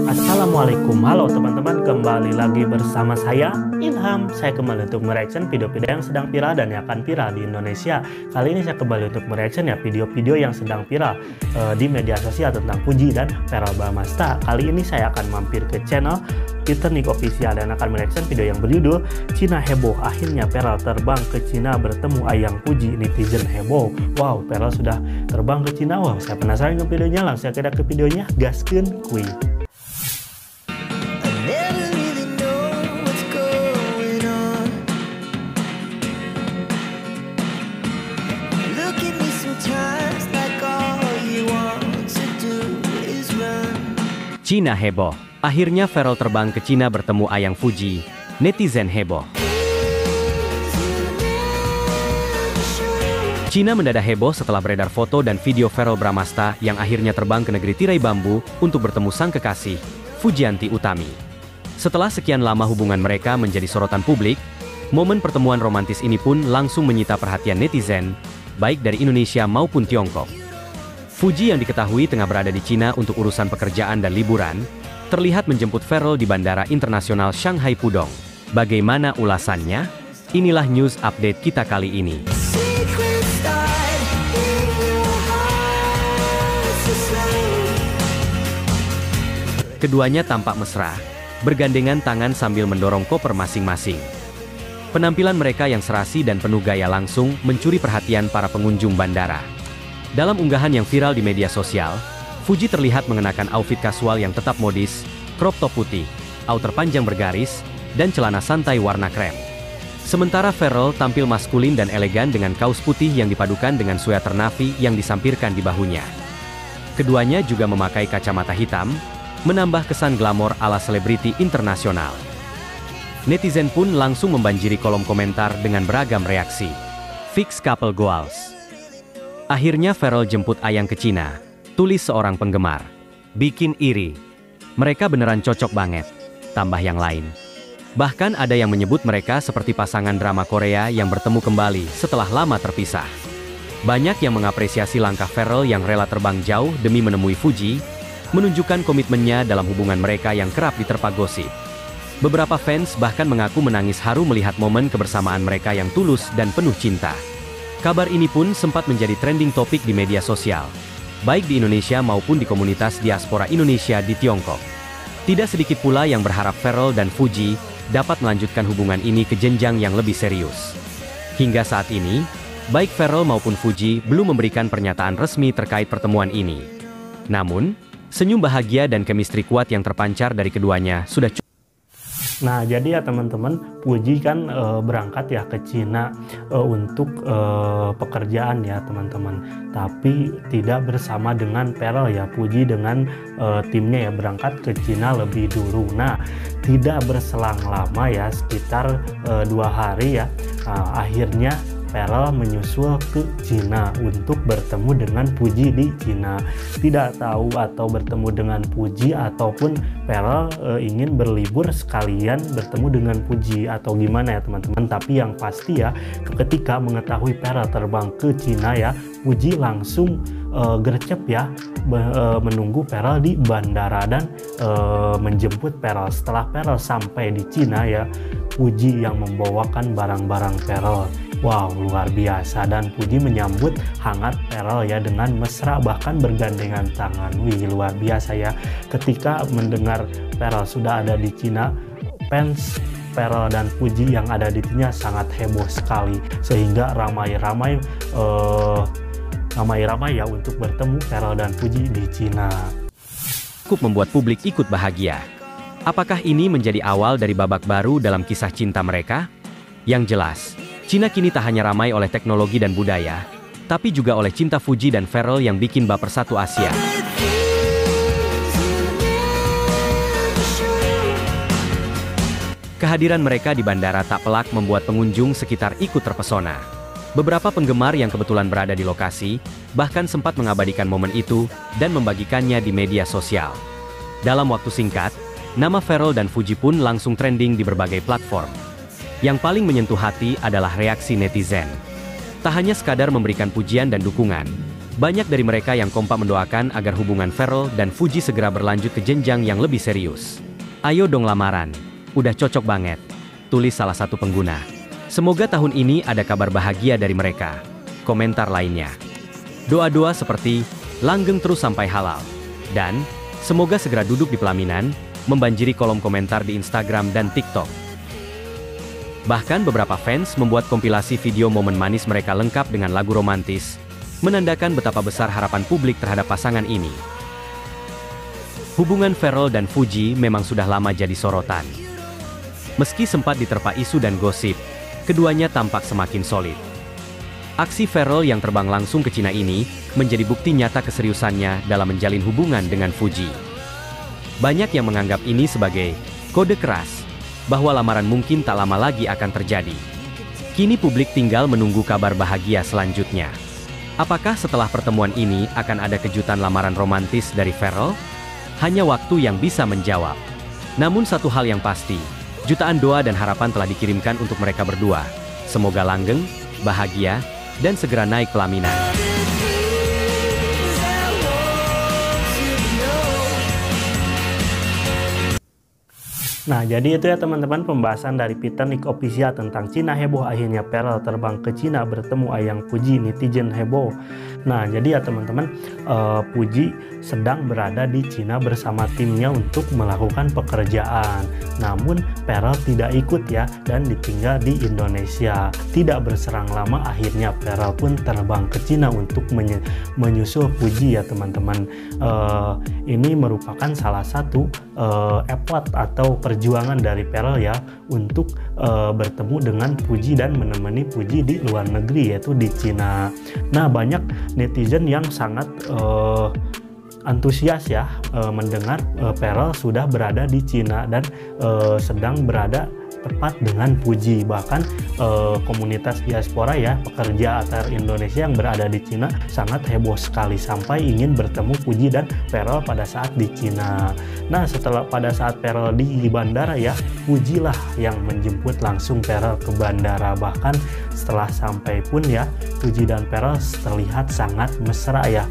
Assalamualaikum, halo teman-teman, kembali lagi bersama saya Ilham. Saya kembali untuk mereaction video-video yang sedang viral dan yang akan viral di Indonesia. Kali ini saya kembali untuk mereaction ya video-video yang sedang viral di media sosial tentang Fuji dan Verrell Bramasta. Kali ini saya akan mampir ke channel Titanic Official dan akan mereaction video yang berjudul Cina Heboh, akhirnya Verrell terbang ke Cina bertemu Ayang Fuji, netizen heboh. Wow, Verrell sudah terbang ke Cina. Wow, saya penasaran ke videonya, langsung kita ke videonya, gaskeun kuy. Cina heboh, akhirnya Verrell terbang ke Cina bertemu Ayang Fuji, netizen heboh. Cina mendadak heboh setelah beredar foto dan video Verrell Bramasta yang akhirnya terbang ke negeri tirai bambu untuk bertemu sang kekasih, Fujianti Utami. Setelah sekian lama hubungan mereka menjadi sorotan publik, momen pertemuan romantis ini pun langsung menyita perhatian netizen, baik dari Indonesia maupun Tiongkok. Fuji yang diketahui tengah berada di Cina untuk urusan pekerjaan dan liburan, terlihat menjemput Verrell di Bandara Internasional Shanghai Pudong. Bagaimana ulasannya? Inilah news update kita kali ini. Keduanya tampak mesra, bergandengan tangan sambil mendorong koper masing-masing. Penampilan mereka yang serasi dan penuh gaya langsung mencuri perhatian para pengunjung bandara. Dalam unggahan yang viral di media sosial, Fuji terlihat mengenakan outfit kasual yang tetap modis, crop top putih, outer panjang bergaris, dan celana santai warna krem. Sementara Verrell tampil maskulin dan elegan dengan kaos putih yang dipadukan dengan sweater navy yang disampirkan di bahunya. Keduanya juga memakai kacamata hitam, menambah kesan glamor ala selebriti internasional. Netizen pun langsung membanjiri kolom komentar dengan beragam reaksi. Fix couple goals. Akhirnya Verrell jemput Ayang ke Cina, tulis seorang penggemar. Bikin iri. Mereka beneran cocok banget. Tambah yang lain. Bahkan ada yang menyebut mereka seperti pasangan drama Korea yang bertemu kembali setelah lama terpisah. Banyak yang mengapresiasi langkah Verrell yang rela terbang jauh demi menemui Fuji, menunjukkan komitmennya dalam hubungan mereka yang kerap diterpa gosip. Beberapa fans bahkan mengaku menangis haru melihat momen kebersamaan mereka yang tulus dan penuh cinta. Kabar ini pun sempat menjadi trending topik di media sosial, baik di Indonesia maupun di komunitas diaspora Indonesia di Tiongkok. Tidak sedikit pula yang berharap Verrell dan Fuji dapat melanjutkan hubungan ini ke jenjang yang lebih serius. Hingga saat ini, baik Verrell maupun Fuji belum memberikan pernyataan resmi terkait pertemuan ini. Namun, senyum bahagia dan chemistry kuat yang terpancar dari keduanya sudah cukup. Nah, jadi ya teman-teman, Fuji kan berangkat ya ke Cina untuk pekerjaan ya teman-teman. Tapi tidak bersama dengan Verrell ya. Fuji dengan timnya ya berangkat ke Cina lebih dulu. Nah, tidak berselang lama ya, sekitar 2 hari ya. Akhirnya Verrell menyusul ke Cina untuk bertemu dengan Fuji di Cina. Tidak tahu atau bertemu dengan Fuji ataupun Verrell ingin berlibur sekalian bertemu dengan Fuji atau gimana ya teman-teman. Tapi yang pasti ya, ketika mengetahui Verrell terbang ke Cina ya, Fuji langsung gercep ya menunggu Verrell di bandara dan menjemput Verrell. Setelah Verrell sampai di Cina ya, Fuji yang membawakan barang-barang Verrell. Wow, luar biasa, dan Fuji menyambut hangat Verrell ya dengan mesra bahkan bergandengan tangan. Wih, luar biasa ya. Ketika mendengar Verrell sudah ada di Cina, fans Verrell dan Fuji yang ada di Cina sangat heboh sekali, sehingga ramai-ramai ya untuk bertemu Verrell dan Fuji di Cina. Cukup membuat publik ikut bahagia. Apakah ini menjadi awal dari babak baru dalam kisah cinta mereka? Yang jelas, Cina kini tak hanya ramai oleh teknologi dan budaya, tapi juga oleh cinta Fuji dan Verrell yang bikin baper satu Asia. Kehadiran mereka di bandara tak pelak membuat pengunjung sekitar ikut terpesona. Beberapa penggemar yang kebetulan berada di lokasi, bahkan sempat mengabadikan momen itu dan membagikannya di media sosial. Dalam waktu singkat, nama Verrell dan Fuji pun langsung trending di berbagai platform. Yang paling menyentuh hati adalah reaksi netizen. Tak hanya sekadar memberikan pujian dan dukungan, Banyak dari mereka yang kompak mendoakan agar hubungan Pharrell dan Fuji segera berlanjut ke jenjang yang lebih serius. Ayo dong lamaran, udah cocok banget, tulis salah satu pengguna. Semoga tahun ini ada kabar bahagia dari mereka. Komentar lainnya. Doa-doa seperti, langgeng terus sampai halal. Dan, semoga segera duduk di pelaminan, membanjiri kolom komentar di Instagram dan TikTok. Bahkan beberapa fans membuat kompilasi video momen manis mereka lengkap dengan lagu romantis, menandakan betapa besar harapan publik terhadap pasangan ini. Hubungan Pharrell dan Fuji memang sudah lama jadi sorotan. Meski sempat diterpa isu dan gosip, keduanya tampak semakin solid. Aksi Pharrell yang terbang langsung ke Cina ini menjadi bukti nyata keseriusannya dalam menjalin hubungan dengan Fuji. Banyak yang menganggap ini sebagai kode keras bahwa lamaran mungkin tak lama lagi akan terjadi. Kini publik tinggal menunggu kabar bahagia selanjutnya. Apakah setelah pertemuan ini akan ada kejutan lamaran romantis dari Pharrell? Hanya waktu yang bisa menjawab. Namun satu hal yang pasti, jutaan doa dan harapan telah dikirimkan untuk mereka berdua. Semoga langgeng, bahagia, dan segera naik pelaminan. Nah, jadi itu ya teman-teman pembahasan dari Peter Nick Official tentang Cina heboh, akhirnya Pharrell terbang ke Cina bertemu Ayang Fuji, netizen heboh. Nah, jadi ya teman-teman, Fuji sedang berada di Cina bersama timnya untuk melakukan pekerjaan. Namun Pharrell tidak ikut ya, dan ditinggal di Indonesia. Tidak berserang lama, akhirnya Pharrell pun terbang ke Cina untuk menyusul Fuji ya teman-teman. Ini merupakan salah satu effort atau perjuangan dari Pharrell ya untuk bertemu dengan Fuji dan menemani Fuji di luar negeri, yaitu di Cina. Nah, banyak netizen yang sangat antusias ya mendengar Pharrell sudah berada di Cina dan sedang berada tepat dengan Fuji. Bahkan komunitas diaspora ya, pekerja asal Indonesia yang berada di Cina sangat heboh sekali sampai ingin bertemu Fuji dan Pharrell pada saat di Cina. Nah, setelah pada saat Pharrell di bandara ya, Fuji lah yang menjemput langsung Pharrell ke bandara. Bahkan setelah sampai pun ya, Fuji dan Pharrell terlihat sangat mesra ya,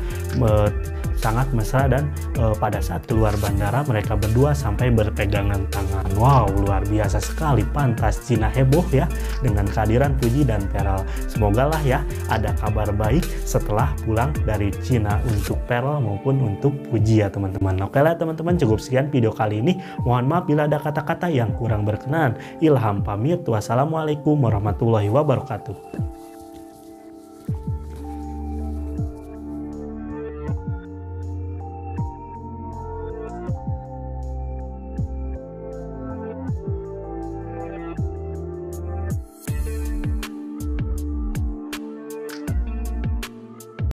sangat mesra, dan pada saat keluar bandara mereka berdua sampai berpegangan tangan. Wow, luar biasa sekali, pantas Cina heboh ya dengan kehadiran Fuji dan Pharrell. Semoga lah ya ada kabar baik setelah pulang dari Cina untuk Pharrell maupun untuk Fuji ya teman-teman. Oke lah teman-teman, cukup sekian video kali ini. Mohon maaf bila ada kata-kata yang kurang berkenan. Ilham pamit. Wassalamualaikum warahmatullahi wabarakatuh.